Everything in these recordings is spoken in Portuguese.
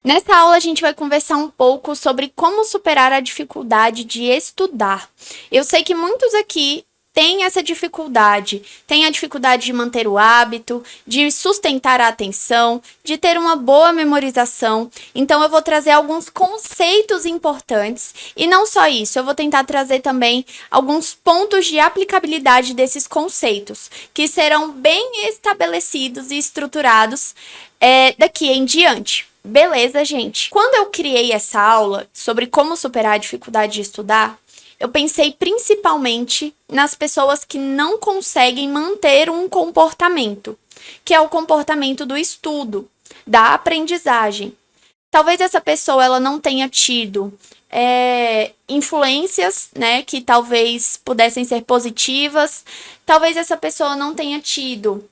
Nessa aula, a gente vai conversar um pouco sobre como superar a dificuldade de estudar. Eu sei que muitos aqui têm essa dificuldade, têm a dificuldade de manter o hábito, de sustentar a atenção, de ter uma boa memorização. Então, eu vou trazer alguns conceitos importantes e não só isso, eu vou tentar trazer também alguns pontos de aplicabilidade desses conceitos, que serão bem estabelecidos e estruturados daqui em diante. Beleza, gente? Quando eu criei essa aula sobre como superar a dificuldade de estudar, eu pensei principalmente nas pessoas que não conseguem manter um comportamento, que é o comportamento do estudo, da aprendizagem. Talvez essa pessoa ela não tenha tido influências, né, que talvez pudessem ser positivas. Talvez essa pessoa não tenha tido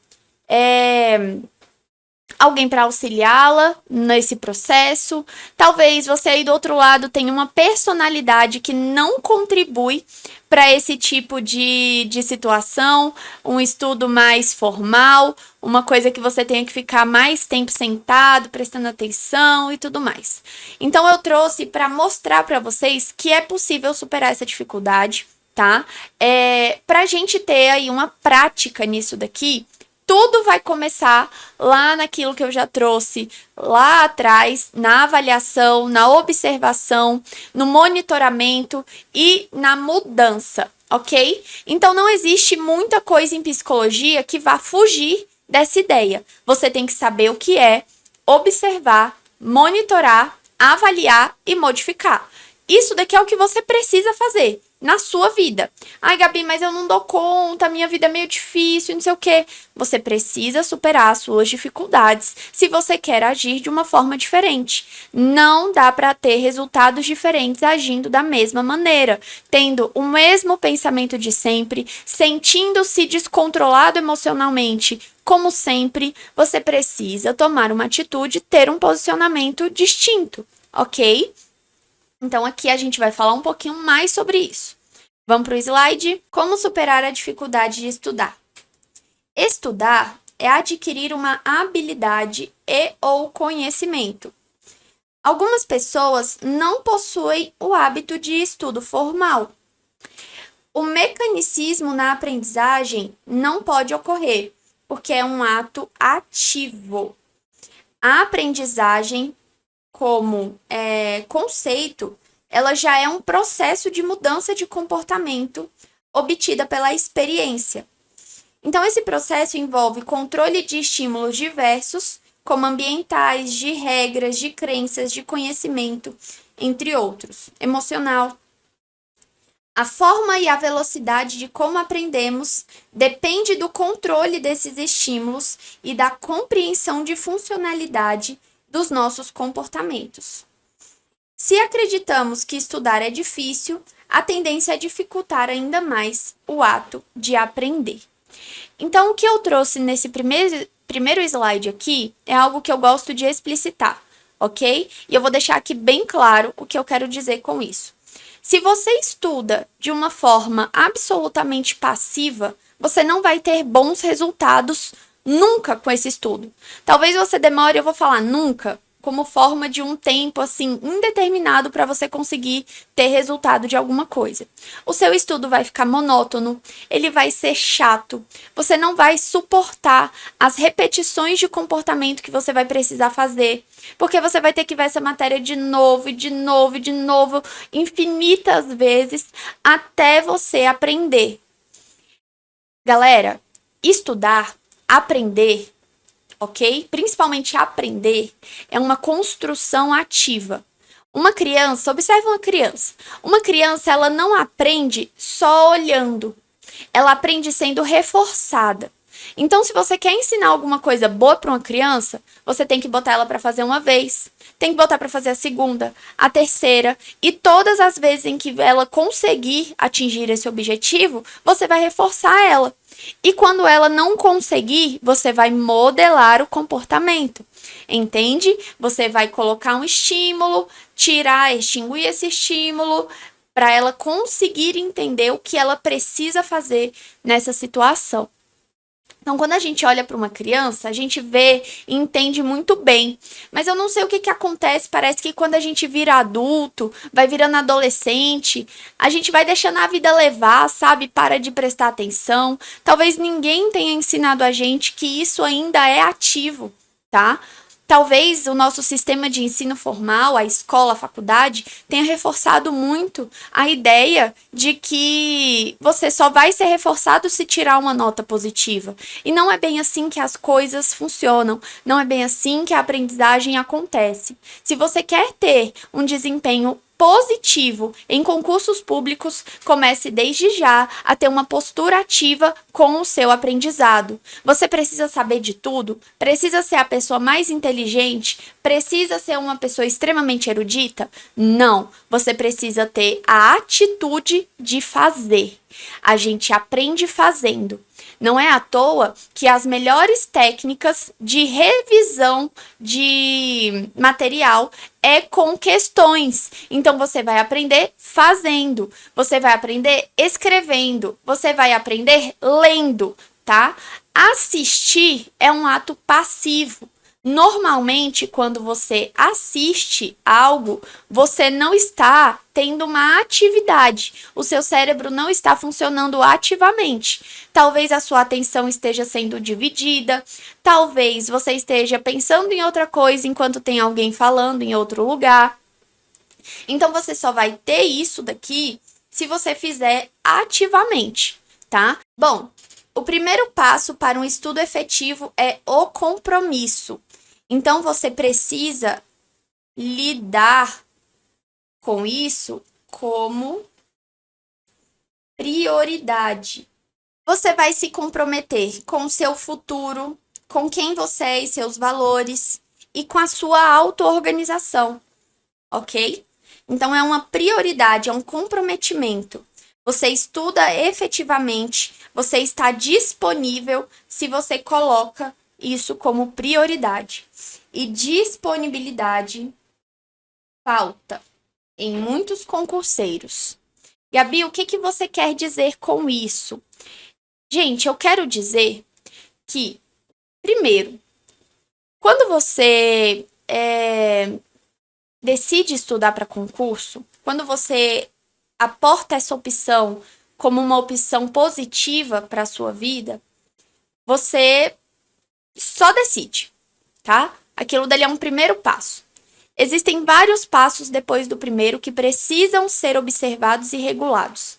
alguém para auxiliá-la nesse processo. Talvez você aí do outro lado tenha uma personalidade que não contribui para esse tipo de situação, um estudo mais formal, uma coisa que você tenha que ficar mais tempo sentado, prestando atenção e tudo mais. Então eu trouxe para mostrar para vocês que é possível superar essa dificuldade, tá? Para a gente ter aí uma prática nisso daqui. Tudo vai começar lá naquilo que eu já trouxe lá atrás, na avaliação, na observação, no monitoramento e na mudança, ok? Então, não existe muita coisa em psicologia que vá fugir dessa ideia. Você tem que saber o que é, observar, monitorar, avaliar e modificar. Isso daqui é o que você precisa fazer na sua vida. Ai, Gabi, mas eu não dou conta, minha vida é meio difícil, não sei o quê. Você precisa superar as suas dificuldades se você quer agir de uma forma diferente. Não dá para ter resultados diferentes agindo da mesma maneira, tendo o mesmo pensamento de sempre, sentindo-se descontrolado emocionalmente. Como sempre, você precisa tomar uma atitude, ter um posicionamento distinto, ok? Então, aqui a gente vai falar um pouquinho mais sobre isso. Vamos para o slide? Como superar a dificuldade de estudar? Estudar é adquirir uma habilidade e ou conhecimento. Algumas pessoas não possuem o hábito de estudo formal. O mecanicismo na aprendizagem não pode ocorrer, porque é um ato ativo. A aprendizagem como conceito, ela já é um processo de mudança de comportamento obtida pela experiência. Então, esse processo envolve controle de estímulos diversos, como ambientais, de regras, de crenças, de conhecimento, entre outros. Emocional. A forma e a velocidade de como aprendemos depende do controle desses estímulos e da compreensão de funcionalidade dos nossos comportamentos. Se acreditamos que estudar é difícil, a tendência é dificultar ainda mais o ato de aprender. Então, o que eu trouxe nesse primeiro slide aqui é algo que eu gosto de explicitar, ok? E eu vou deixar aqui bem claro o que eu quero dizer com isso. Se você estuda de uma forma absolutamente passiva, você não vai ter bons resultados nunca com esse estudo. Talvez você demore, eu vou falar nunca, como forma de um tempo assim indeterminado para você conseguir ter resultado de alguma coisa. O seu estudo vai ficar monótono, ele vai ser chato, você não vai suportar as repetições de comportamento que você vai precisar fazer, porque você vai ter que ver essa matéria de novo, de novo, de novo, infinitas vezes, até você aprender. Galera, estudar, aprender, ok? Principalmente aprender, é uma construção ativa. Uma criança, observe uma criança. Uma criança, ela não aprende só olhando. Ela aprende sendo reforçada. Então, se você quer ensinar alguma coisa boa para uma criança, você tem que botar ela para fazer uma vez, tem que botar para fazer a segunda, a terceira, e todas as vezes em que ela conseguir atingir esse objetivo, você vai reforçar ela. E quando ela não conseguir, você vai modelar o comportamento. Entende? Você vai colocar um estímulo, extinguir esse estímulo, para ela conseguir entender o que ela precisa fazer nessa situação. Então, quando a gente olha para uma criança, a gente vê e entende muito bem. Mas eu não sei o que acontece, parece que quando a gente vira adulto, vai virando adolescente, a gente vai deixando a vida levar, sabe? Para de prestar atenção. Talvez ninguém tenha ensinado a gente que isso ainda é ativo, tá? Talvez o nosso sistema de ensino formal, a escola, a faculdade, tenha reforçado muito a ideia de que você só vai ser reforçado se tirar uma nota positiva. E não é bem assim que as coisas funcionam, não é bem assim que a aprendizagem acontece. Se você quer ter um desempenho positivo em concursos públicos, comece desde já a ter uma postura ativa com o seu aprendizado. Você precisa saber de tudo? Precisa ser a pessoa mais inteligente? Precisa ser uma pessoa extremamente erudita? Não. Você precisa ter a atitude de fazer. A gente aprende fazendo. Não é à toa que as melhores técnicas de revisão de material é com questões. Então, você vai aprender fazendo, você vai aprender escrevendo, você vai aprender lendo, tá? Assistir é um ato passivo. Normalmente, quando você assiste algo, você não está tendo uma atividade. O seu cérebro não está funcionando ativamente. Talvez a sua atenção esteja sendo dividida, talvez você esteja pensando em outra coisa enquanto tem alguém falando em outro lugar. Então, você só vai ter isso daqui se você fizer ativamente, tá? Bom, o primeiro passo para um estudo efetivo é o compromisso. Então, você precisa lidar com isso como prioridade. Você vai se comprometer com o seu futuro, com quem você é e seus valores e com a sua auto-organização, ok? Então, é uma prioridade, é um comprometimento. Você estuda efetivamente, você está disponível se você coloca isso como prioridade. E disponibilidade falta em muitos concurseiros. Gabi, o que você quer dizer com isso? Gente, eu quero dizer que, primeiro, quando você decide estudar para concurso, quando você aporta essa opção como uma opção positiva para a sua vida, você só decide, tá? Aquilo dali é um primeiro passo. Existem vários passos depois do primeiro que precisam ser observados e regulados.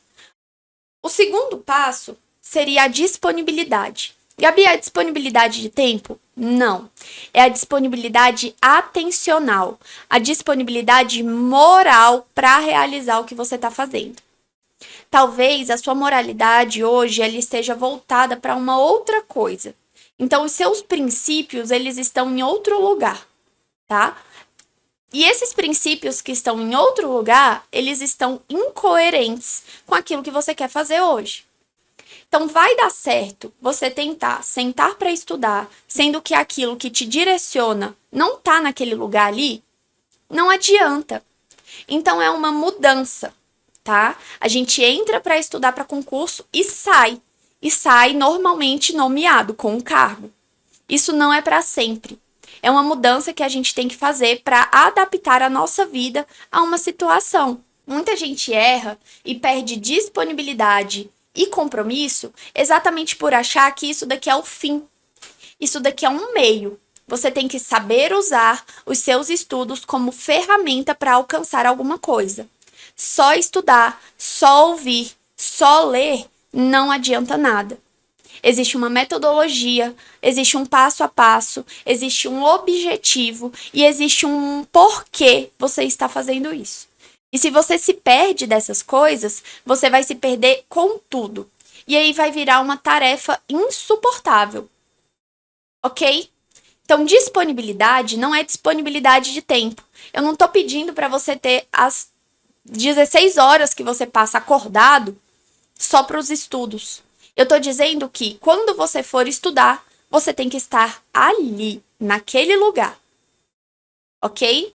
O segundo passo seria a disponibilidade. Gabi, a disponibilidade de tempo? Não. É a disponibilidade atencional, a disponibilidade moral para realizar o que você está fazendo. Talvez a sua moralidade hoje ela esteja voltada para uma outra coisa. Então, os seus princípios, eles estão em outro lugar, tá? E esses princípios que estão em outro lugar, eles estão incoerentes com aquilo que você quer fazer hoje. Então, vai dar certo você tentar sentar para estudar, sendo que aquilo que te direciona não tá naquele lugar ali? Não adianta. Então, é uma mudança, tá? A gente entra para estudar para concurso e sai. E sai normalmente nomeado com um cargo. Isso não é para sempre. É uma mudança que a gente tem que fazer para adaptar a nossa vida a uma situação. Muita gente erra e perde disponibilidade e compromisso exatamente por achar que isso daqui é o fim. Isso daqui é um meio. Você tem que saber usar os seus estudos como ferramenta para alcançar alguma coisa. Só estudar, só ouvir, só ler não adianta nada. Existe uma metodologia, existe um passo a passo, existe um objetivo e existe um porquê você está fazendo isso. E se você se perde dessas coisas, você vai se perder com tudo. E aí vai virar uma tarefa insuportável. Ok? Então, disponibilidade não é disponibilidade de tempo. Eu não estou pedindo para você ter as 16 horas que você passa acordado só para os estudos. Eu estou dizendo que quando você for estudar, você tem que estar ali, naquele lugar. Ok?